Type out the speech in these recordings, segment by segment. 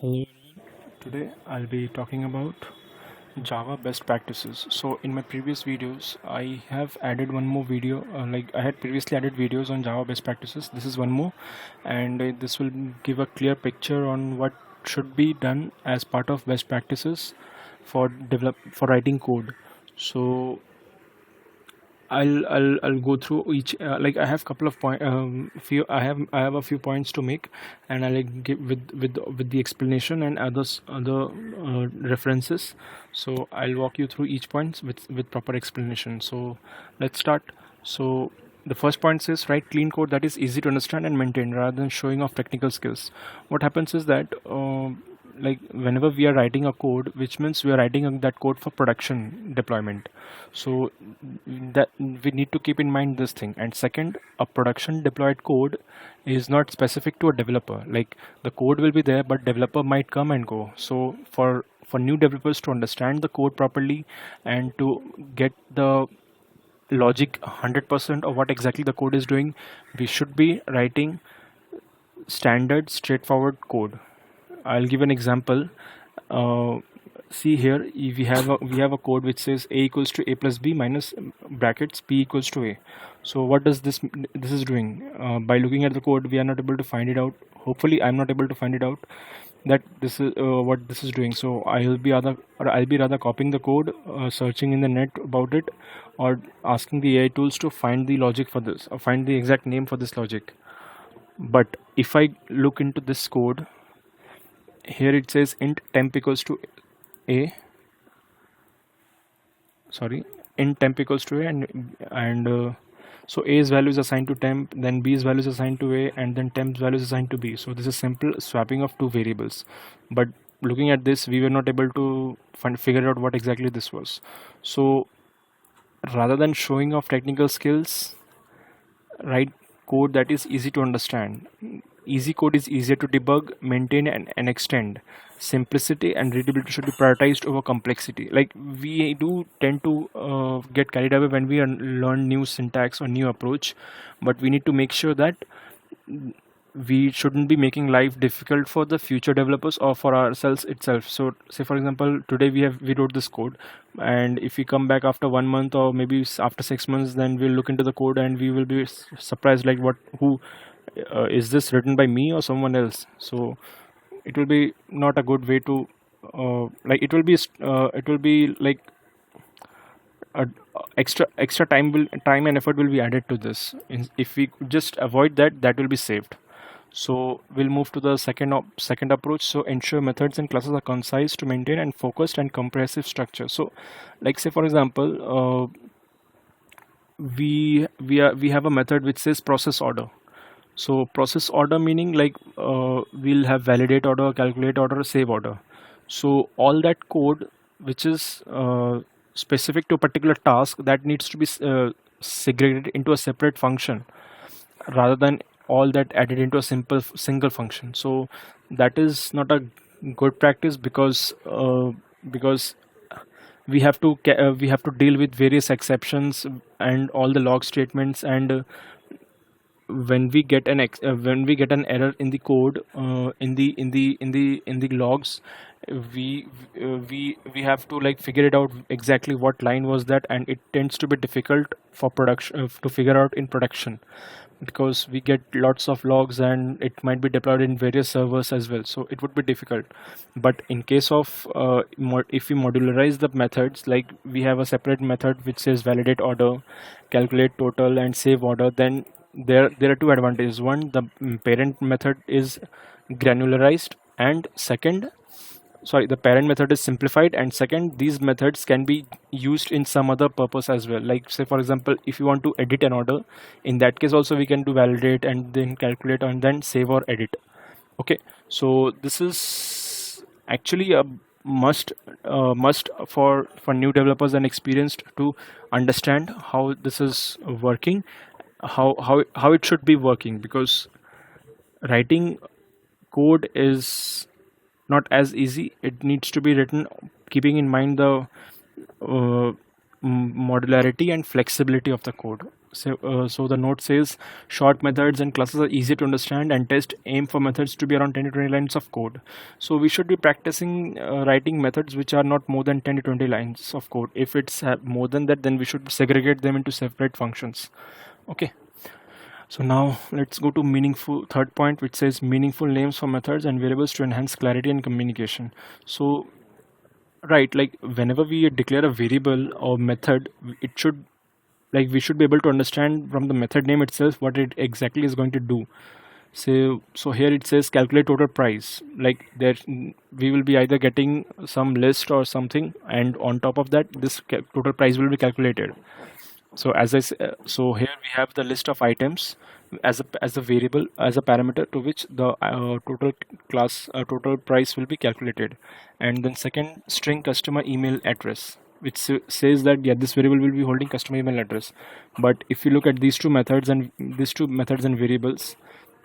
Hello everyone. Today I'll be talking about Java best practices. So in my previous videos, I have added one more video. Like I had previously added videos on Java best practices. This is one more, and this will give a clear picture on what should be done as part of best practices for writing code. So I'll go through each like I have couple of point few I have a few points to make, and I'll give with the explanation and other references. So I'll walk you through each points with proper explanation. So let's start. So the first point says write clean code that is easy to understand and maintain rather than showing off technical skills. What happens is that like whenever we are writing a code, which means we are writing that code for production deployment, so that we need to keep in mind this thing. And second, a production deployed code is not specific to a developer. Like the code will be there, but developer might come and go. So for new developers to understand the code properly and to get the logic 100% of what exactly the code is doing, we should be writing standard straightforward code. I'll give an example. See here, we have a code which says a equals to a plus b minus brackets b equals to a. So what does this is doing? By looking at the code, we are not able to find it out. Hopefully, I'm not able to find it out that this is what this is doing. So I'll be rather copying the code, searching in the net about it, or asking the AI tools to find the logic for this, or find the exact name for this logic. But if I look into this code, here it says int temp equals to a, sorry, int temp equals to a, and so a's value is assigned to temp, then b's value is assigned to a, and then temp's value is assigned to b. So this is simple swapping of two variables. But looking at this, we were not able to figure out what exactly this was. So rather than showing off technical skills, write code that is easy to understand. Easy code is easier to debug, maintain, and extend. Simplicity and readability should be prioritized over complexity. Like we do tend to get carried away when we learn new syntax or new approach, but we need to make sure that we shouldn't be making life difficult for the future developers or for ourselves itself. So say for example, today we wrote this code, and if we come back after 1 month or maybe after 6 months, then we'll look into the code and we will be surprised like who is this written by me or someone else. So it will be not a good way to like it will be like uh, extra time and effort will be added to this. If we just avoid that, that will be saved. So we'll move to the second approach. So ensure methods and classes are concise to maintain and focused and comprehensive structure. So like say for example, we have a method which says process order. So process order meaning like we'll have validate order, calculate order, save order. So all that code which is specific to a particular task, that needs to be segregated into a separate function rather than all that added into a single function. So that is not a good practice, because we have to deal with various exceptions and all the log statements, and when we get an error in the code, in the logs, we have to like figure it out exactly what line was that, and it tends to be difficult for production to figure out in production, because we get lots of logs and it might be deployed in various servers as well, so it would be difficult. But in case of if we modularize the methods, like we have a separate method which says validate order, calculate total, and save order, then there are two advantages. One, the parent method is granularized, and second, sorry, the parent method is simplified, and second, these methods can be used in some other purpose as well. Like say for example, if you want to edit an order, in that case also we can do validate and then calculate and then save or edit. Okay, so this is actually a must for new developers and experienced to understand how this is working, how it should be working, because writing code is not as easy. It needs to be written keeping in mind the modularity and flexibility of the code. So the note says short methods and classes are easy to understand, and test aim for methods to be around 10 to 20 lines of code. So we should be practicing writing methods which are not more than 10 to 20 lines of code. If it's more than that, then we should segregate them into separate functions. Okay. So now let's go to meaningful third point, which says meaningful names for methods and variables to enhance clarity and communication. So right, like whenever we declare a variable or method, it should, like, we should be able to understand from the method name itself what it exactly is going to do. So here it says calculate total price. Like there, we will be either getting some list or something, and on top of that, this total price will be calculated. So so here we have the list of items as a variable, as a parameter to which the total price will be calculated. And then second, string customer email address, which says that yeah, this variable will be holding customer email address. But if you look at these two methods and variables,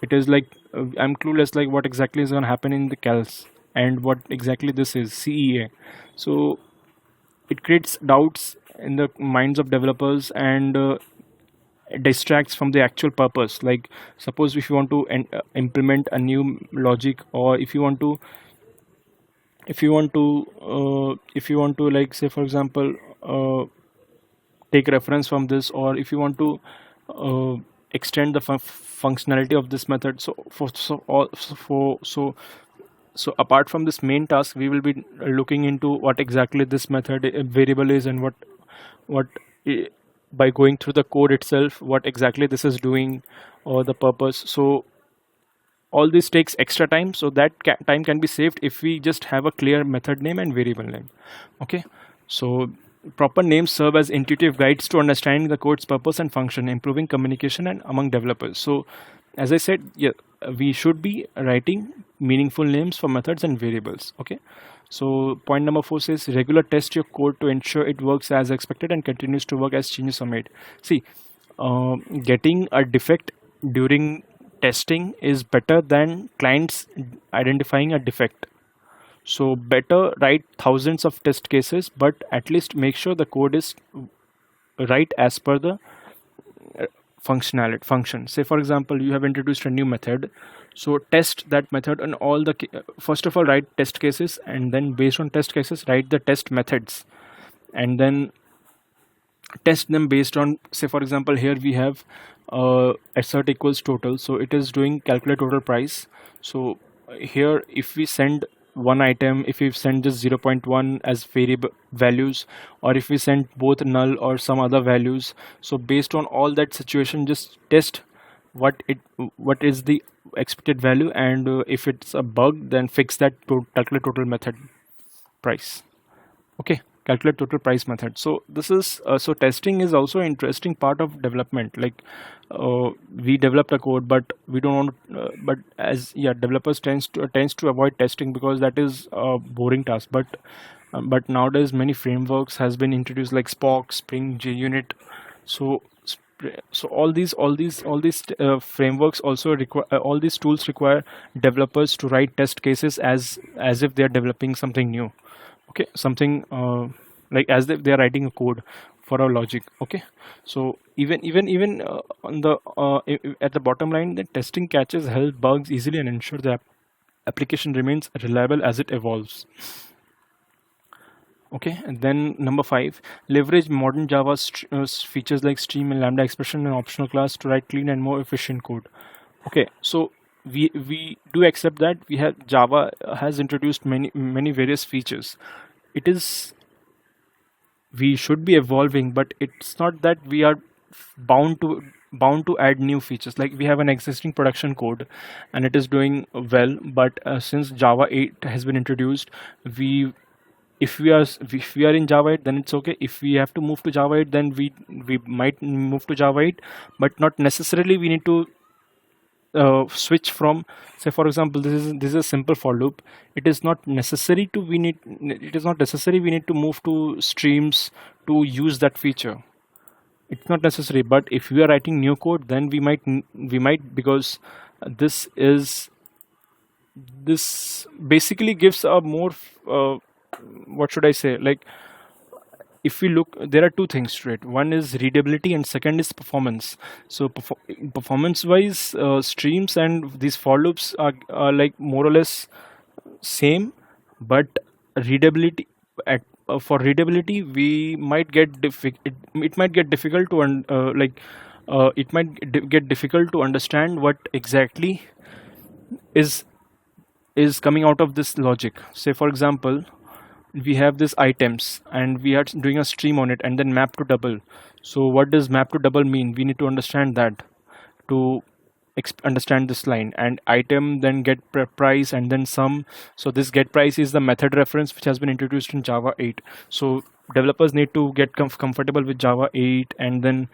it is like I'm clueless like what exactly is going to happen in the calcs and what exactly this is CEA. So it creates doubts in the minds of developers and distracts from the actual purpose. Like suppose if you want to implement a new logic, or if you want to like say for example take reference from this, or if you want to extend the functionality of this method. So apart from this main task, we will be looking into what exactly this method variable is, and what by going through the code itself, what exactly this is doing, or the purpose. So all this takes extra time, so that time can be saved if we just have a clear method name and variable name. Okay, so proper names serve as intuitive guides to understanding the code's purpose and function, improving communication and among developers. So as I said, yeah, we should be writing meaningful names for methods and variables. Okay, so point number 4 says regular test your code to ensure it works as expected and continues to work as changes are made. See, getting a defect during testing is better than clients identifying a defect. So better write thousands of test cases, but at least make sure the code is right as per the function. Say for example, you have introduced a new method, so test that method on all the first of all write test cases, and then based on test cases write the test methods, and then test them based on, say for example, here we have assert equals total, so it is doing calculate total price. So here if we send one item, if we send just 0.1 as variable values, or if we send both null or some other values, so based on all that situation, just test what is the expected value, and if it's a bug, then fix that to calculate total method price. Okay, calculate total price method. So this is so testing is also an interesting part of development. Like we developed a code, but we don't want but as developers tends to avoid testing because that is a boring task. But nowadays many frameworks has been introduced like Spock, Spring, JUnit. So all these frameworks also require all these tools require developers to write test cases as if they are developing something new. Okay, something like as if they are writing a code for our logic. Okay, so even on the at the bottom line, the testing catches help bugs easily and ensure the application remains reliable as it evolves. Okay, and then number 5, leverage modern Java features like stream and lambda expression and optional class to write clean and more efficient code. Okay, so we do accept that we have Java has introduced many various features. We should be evolving, but it's not that we are bound to add new features. Like we have an existing production code and it is doing well, but since Java 8 has been introduced, if we are in Java 8, then it's okay. If we have to move to Java 8, then we might move to Java 8, but not necessarily we need to switch from, say for example, this is a simple for loop. It is not necessary we need to move to streams to use that feature. It's not necessary. But if we are writing new code, then we might because this basically gives a more what should I say, like if we look, there are two things to it. One is readability and second is performance. So performance wise, streams and these for loops are like more or less same, but readability at for readability we might get it might get difficult to it might get difficult to understand what exactly is coming out of this logic. Say for example, we have this items and we are doing a stream on it and then map to double. So what does map to double mean? We need to understand that to understand this line. And item then get price and then sum. So this get price is the method reference which has been introduced in Java 8. So developers need to get comfortable with Java 8, and then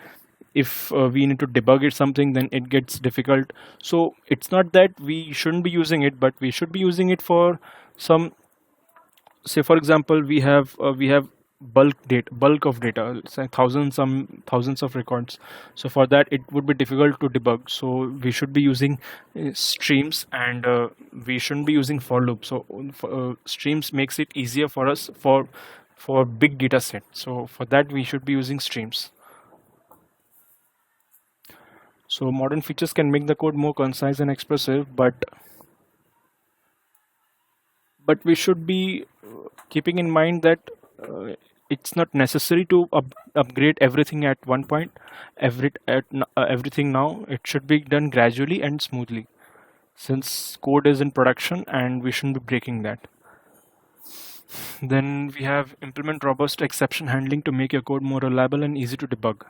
if we need to debug it something, then it gets difficult. So it's not that we shouldn't be using it, but we should be using it for some. Say for example, we have bulk of data, say thousands of records. So for that it would be difficult to debug, so we should be using streams, and we shouldn't be using for loop. So streams makes it easier for us for big data set. So for that we should be using streams. So modern features can make the code more concise and expressive, but we should be keeping in mind that it's not necessary to upgrade everything at one point. Everything now, it should be done gradually and smoothly, since code is in production and we shouldn't be breaking that. Then we have implement robust exception handling to make your code more reliable and easy to debug.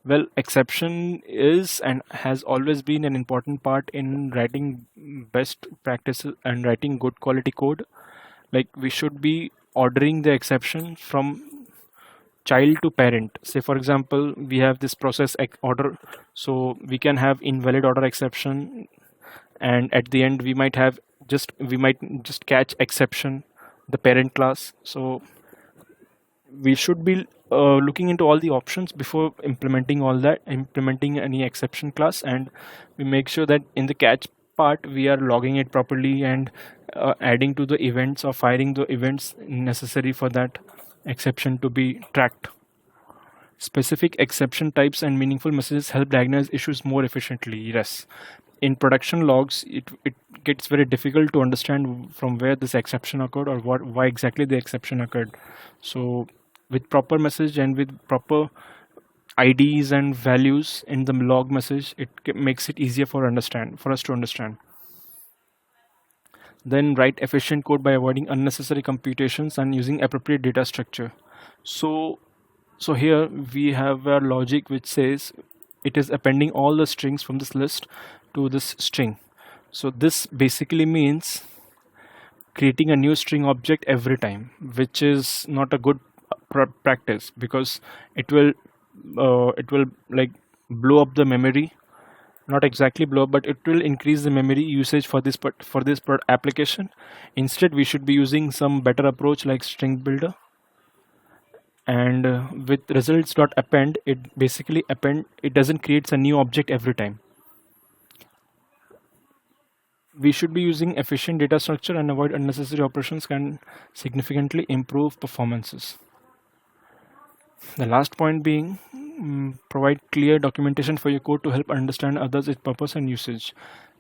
Well, exception is and has always been an important part in writing best practices and writing good quality code. Like, we should be ordering the exception from child to parent. Say for example, we have this process order, so we can have invalid order exception, and at the end we might just catch exception, the parent class. So we should be looking into all the options before implementing any exception class, and we make sure that in the catch part we are logging it properly and adding to the events or firing the events necessary for that exception to be tracked. Specific exception types and meaningful messages help diagnose issues more efficiently. Yes, in production logs it gets very difficult to understand from where this exception occurred or why exactly the exception occurred. So with proper message and with proper IDs and values in the log message, it makes it easier for us to understand. Then write efficient code by avoiding unnecessary computations and using appropriate data structure. So here we have a logic which says it is appending all the strings from this list to this string. So this basically means creating a new string object every time, which is not a good practice, because it will like blow up the memory. Not exactly blow up, but it will increase the memory usage for this application. Instead, we should be using some better approach like string builder, and with results.append, it doesn't create a new object every time. We should be using efficient data structure and avoid unnecessary operations can significantly improve performances. The last point being, provide clear documentation for your code to help understand others, its purpose and usage.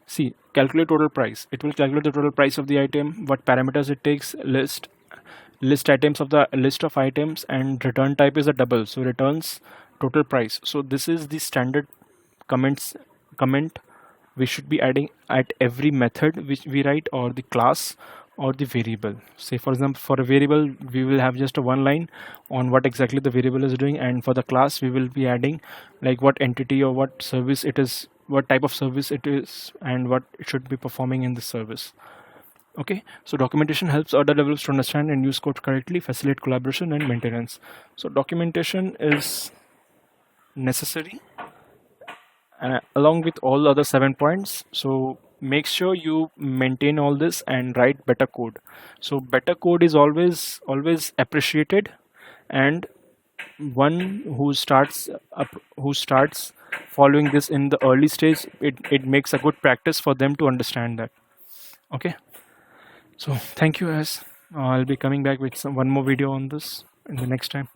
See, calculate total price. It will calculate the total price of the item, what parameters it takes, list items of the list of items, and return type is a double, so returns total price. So this is the standard comment we should be adding at every method which we write, or the class or the variable. Say for example, for a variable we will have just a one line on what exactly the variable is doing, and for the class we will be adding like what entity or what service it is, what type of service it is, and what it should be performing in the service. Okay, so documentation helps other developers to understand and use code correctly, facilitate collaboration and maintenance. So documentation is necessary along with all the other 7 points. So make sure you maintain all this and write better code. So better code is always appreciated, and one who starts following this in the early stage, it makes a good practice for them to understand that. Okay, so thank you, guys. I'll be coming back with one more video on this in the next time.